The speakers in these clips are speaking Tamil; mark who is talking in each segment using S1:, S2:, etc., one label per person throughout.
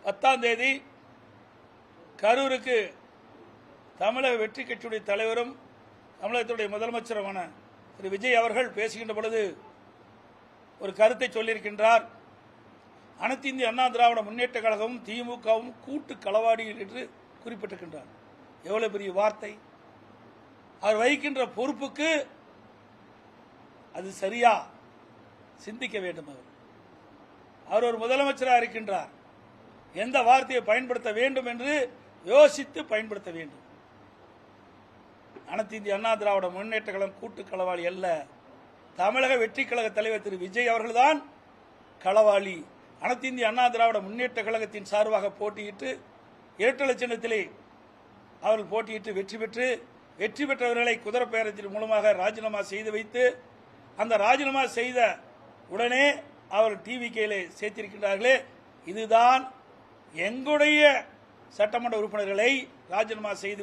S1: 10 கரூருக்கு தமிழக வெற்றி கட்சியுடைய தலைவரும் தமிழகத்துடைய முதலமைச்சருமான திரு விஜய் அவர்கள் பேசுகின்ற பொழுது ஒரு கருத்தை சொல்லியிருக்கின்றார். அனைத்து இந்திய அண்ணா திராவிட முன்னேற்ற கழகமும் திமுகவும் கூட்டு களவாடிகள் என்று குறிப்பிட்டிருக்கின்றார். எவ்வளவு பெரிய வார்த்தை! அவர் வகிக்கின்ற பொறுப்புக்கு அது சரியா? சிந்திக்க வேண்டும். அவர் ஒரு முதலமைச்சராக இருக்கின்றார். எந்த வார்த்தையை பயன்படுத்த வேண்டும் என்று யோசித்து பயன்படுத்த வேண்டும். அனைத்து இந்திய அண்ணா திராவிட முன்னேற்ற கழகம் கூட்டு களவாளி அல்ல. தமிழக வெற்றி கழக தலைவர் திரு விஜய் அவர்கள்தான் களவாளி. அனைத்து இந்திய அண்ணா திராவிட முன்னேற்ற கழகத்தின் சார்பாக போட்டியிட்டு இரட்டை சின்னத்திலே அவர்கள் போட்டியிட்டு வெற்றி பெற்றவர்களை குதிரை பேரத்தின் மூலமாக ராஜினாமா செய்து வைத்து அந்த ராஜினாமா செய்த உடனே அவர் டிவிகேல சேர்த்திருக்கின்றார்களே, இதுதான் எங்களுடைய சட்டமன்ற உறுப்பினர்களை ராஜினாமா செய்ய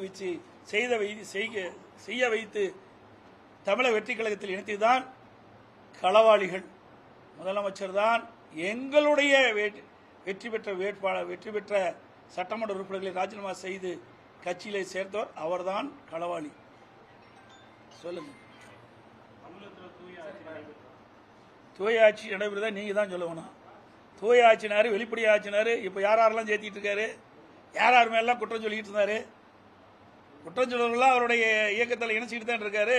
S1: வைத்து தமிழக வெற்றி கழகத்தில் இணைத்துதான் களவாளிகள். முதலமைச்சர் தான் எங்களுடைய வெற்றி பெற்ற சட்டமன்ற உறுப்பினர்களை ராஜினாமா செய்து கட்சியிலே சேர்த்தவர் அவர்தான் களவாளி. சொல்லுங்க. தூய ஆட்சி நடைபெறுதா நீங்க தான் சொல்லணும். தூய ஆட்சினாரு, வெளிப்படை ஆட்சினாரு. இப்ப யாரெல்லாம் சேர்த்திட்டு இருக்காரு, யார் மேலாம் குற்றம் சொல்லிட்டு இருந்தாரு. குற்றம் சொல்றவர்களாம் அவருடைய இயக்கத்தில் இணைச்சிட்டு தான் இருக்காரு.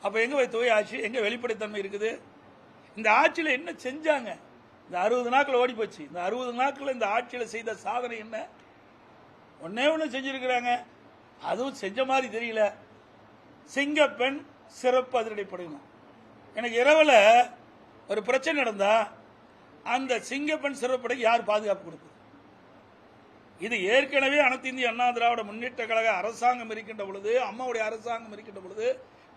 S1: அப்ப எங்க போய் தூய ஆட்சி, எங்க வெளிப்படைத்தன்மை இருக்குது? இந்த ஆட்சியில் என்ன செஞ்சாங்க? இந்த 60 நாட்கள் ஓடி போச்சு. இந்த 60 நாட்கள் இந்த ஆட்சியில் செய்த சாதனை என்ன? ஒன்னே செஞ்சிருக்கிறாங்க. அதுவும் செஞ்ச மாதிரி தெரியல. சிங்கப்பெண் சிறப்பு அதிரடிப்படையினர். எனக்கு இரவுல ஒரு பிரச்சனை நடந்தா அந்த சிங்கப்பெண் சிறப்படை யார் பாதுகாப்பு கொடுப்பது? இது ஏற்கனவே அனைத்து இந்திய அண்ணா திராவிட முன்னேற்ற கழக அரசாங்கம் இருக்கின்ற பொழுது, அம்மாவுடைய அரசாங்கம் இருக்கின்ற பொழுது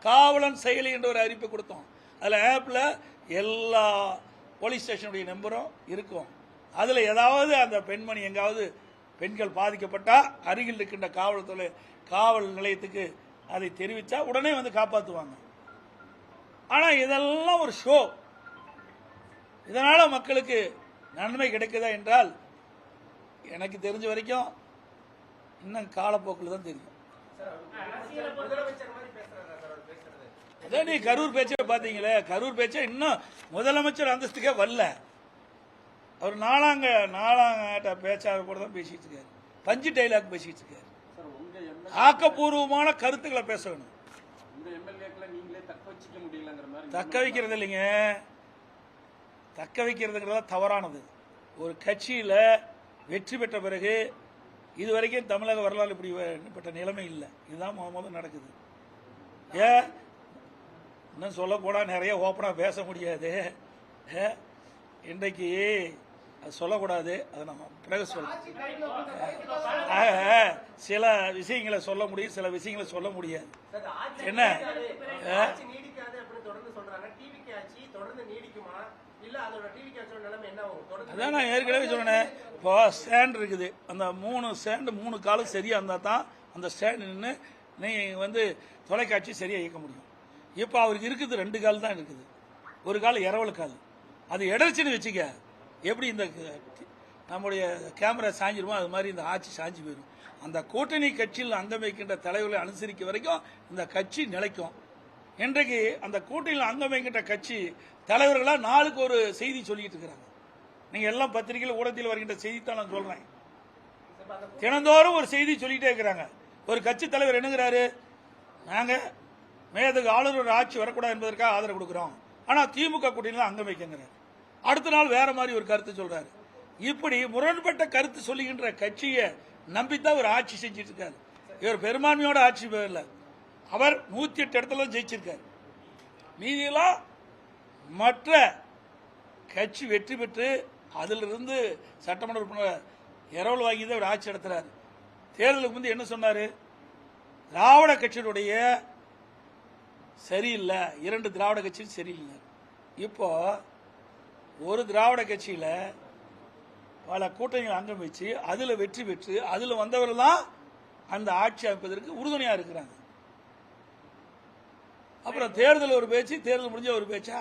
S1: காவலன் செயலி என்ற ஒரு அறிவிப்பை கொடுத்தோம். அதுல ஆப்ல எல்லா போலீஸ் ஸ்டேஷனுடைய நம்பரும் இருக்கும். அதுல ஏதாவது அந்த பெண்மணி எங்காவது பெண்கள் பாதிக்கப்பட்டா அருகில் இருக்கின்ற காவல் நிலையத்துக்கு அதை தெரிவித்தா உடனே வந்து காப்பாற்றுவாங்க. ஆனா இதெல்லாம் ஒரு ஷோ. இதனால மக்களுக்கு நன்மை கிடைக்குதா என்றால் எனக்கு தெரிஞ்ச வரைக்கும் இன்னும் காலப்போக்கில் தான் தெரியும். அதான் நீ கரூர் பேச்சை பாத்தீங்களே, கரூர் பேச்சை இன்னும் முதலமைச்சர் அந்தஸ்துக்கே வரல. அவர் நாலாங்கட்ட பேச்சாக கூட தான் பேசிட்டு இருக்காரு. பஞ்சு டைலாக் பேசிட்டு இருக்காரு. ஆக்கப்பூர்வமான கருத்துக்களை பேச வேணும். தக்க வைக்கிறது இல்லைங்க, தக்க வைக்கிறதுங்கிறத தவறானது. ஒரு கட்சியில வெற்றி பெற்ற பிறகு இதுவரைக்கும் தமிழக வரலாறு இப்படிப்பட்ட நிலைமை இல்லை. இதுதான் முதல்ல நடக்குது. இன்னும் சொல்ல போனா நிறைய ஓப்பனா பேச முடியாது. இன்றைக்கு அது சொல்லக்கூடாது. அதை நம்ம பிறகு சில விஷயங்களை சொல்ல முடியும், சில விஷயங்களை சொல்ல முடியாது. என்ன அதான் நான் ஏற்கனவே சொன்னேன். இப்போ ஸ்டாண்ட் இருக்குது, அந்த 3 ஸ்டாண்டு 3 காலும் சரியா இருந்தா தான் அந்த ஸ்டாண்ட் நின்று நீ தொலைக்காட்சி சரியா இயக்க முடியும். இப்போ அவருக்கு இருக்குது 2 கால் தான் இருக்குது. ஒரு கால் இரவல் கால். அது இடர்ச்சின்னு வச்சுக்க, எப்படி இந்த நம்முடைய கேமரா சாஞ்சிருமோ அது மாதிரி இந்த ஆட்சி சாஞ்சி போயிடும். அந்த கூட்டணி கட்சியில் அங்கம் வைக்கின்ற தலைவர்களை அனுசரிக்க வரைக்கும் இந்த கட்சி நிலைக்கும். இன்றைக்கு அந்த கூட்டணியில் அங்கம் வைக்கின்ற கட்சி தலைவர்களாக நாளுக்கு ஒரு செய்தி சொல்லிட்டு இருக்கிறாங்க. நீங்க எல்லாம் பத்திரிகையில் ஊடகத்தில் வருகின்ற செய்தி தான் நான் சொல்றேன். தினந்தோறும் ஒரு செய்தி சொல்லிட்டே இருக்கிறாங்க. ஒரு கட்சி தலைவர் என்னங்கிறாரு, நாங்க மேதகு ஆளுநர் ஆட்சி வரக்கூடாது என்பதற்காக ஆதரவு கொடுக்கிறோம், ஆனா திமுக கூட்டணியில் அங்கம் வைக்கிறார். அடுத்த நாள் வேற மாதிரி ஒரு கருத்து சொல்றாரு. இப்படி முரண்பட்ட கருத்து சொல்லுகின்ற கட்சியை நம்பித்தான் ஒரு ஆட்சி செஞ்சிட்டு இருக்காரு. இவர் பெரும்பான்மையோட ஆட்சி இல்லை. அவர் 108 இடத்துல ஜெயிச்சிருக்காரு. மீதியெல்லாம் மற்ற கட்சி வெற்றி பெற்று அதிலிருந்து சட்டமன்ற உறுப்பினர் இரவல் வாங்கி தான் ஒரு ஆட்சி நடத்துறாரு. தேர்தலுக்கு முந்தைய என்ன சொன்னாரு? திராவிட கட்சியினுடைய சரியில்லை, 2 திராவிட கட்சியும் சரியில்லை. இப்போ ஒரு திராவிட கட்சியில பல கூட்டணிகள் அங்கம் வச்சு அதுல வெற்றி பெற்று அதுல வந்தவர்கள் தான் அந்த ஆட்சி அமைப்பதற்கு உறுதுணையா இருக்கிறாங்க. அப்புறம் தேர்தல் ஒரு பேச்சு, தேர்தல் முடிஞ்ச ஒரு பேச்சா?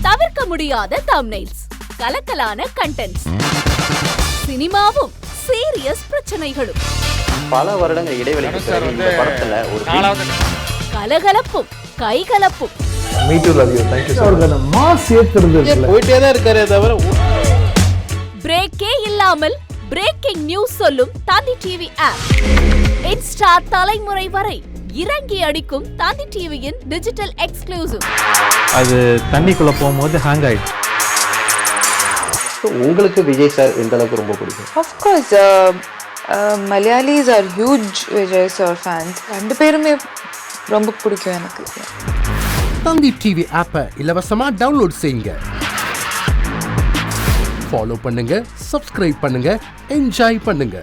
S2: தவிர்க்க முடியாத தம்ப்நெயில்ஸ், கலக்கலான கண்டென்ட்ஸ், சினிமாவும் சீரியஸ் பிரச்சனைகளும்,
S3: பல வருடங்கள் இடைவெளிக்கு பிறகு இந்த படத்துல ஒரு
S2: கலகலப்பும் கைகலப்பும்,
S4: போயிட்டே தான் இருக்காரே தவிர
S2: பிரேக்கே இல்லாமல் பிரேக்கிங் நியூஸ் சொல்லும் தந்தி டிவி ஆப். இன்ஸ்டா தலைமுறை வரை இறங்கி அடிக்கும் தந்தி டிவியின் டிஜிட்டல் எக்ஸ்க்ளூசிவ்.
S5: அது தண்ணிக்குள்ள போகும்போது ஹேங் ஆயிடுச்சு.
S3: உங்களுக்கு விஜய் சார் எந்த அளவுக்கு ரொம்ப பிடிக்கும்?
S6: Of course, Malayalis are huge Vijay sir fans. ரெண்டு பேருமே ரொம்ப பிடிக்கும் எனக்கு.
S7: தந்தி டிவி ஆப்பை இலவசமா டவுன்லோட் செய்யுங்க. ஃபாலோ பண்ணுங்க, சப்ஸ்கிரைப் பண்ணுங்க, என்ஜாய் பண்ணுங்க.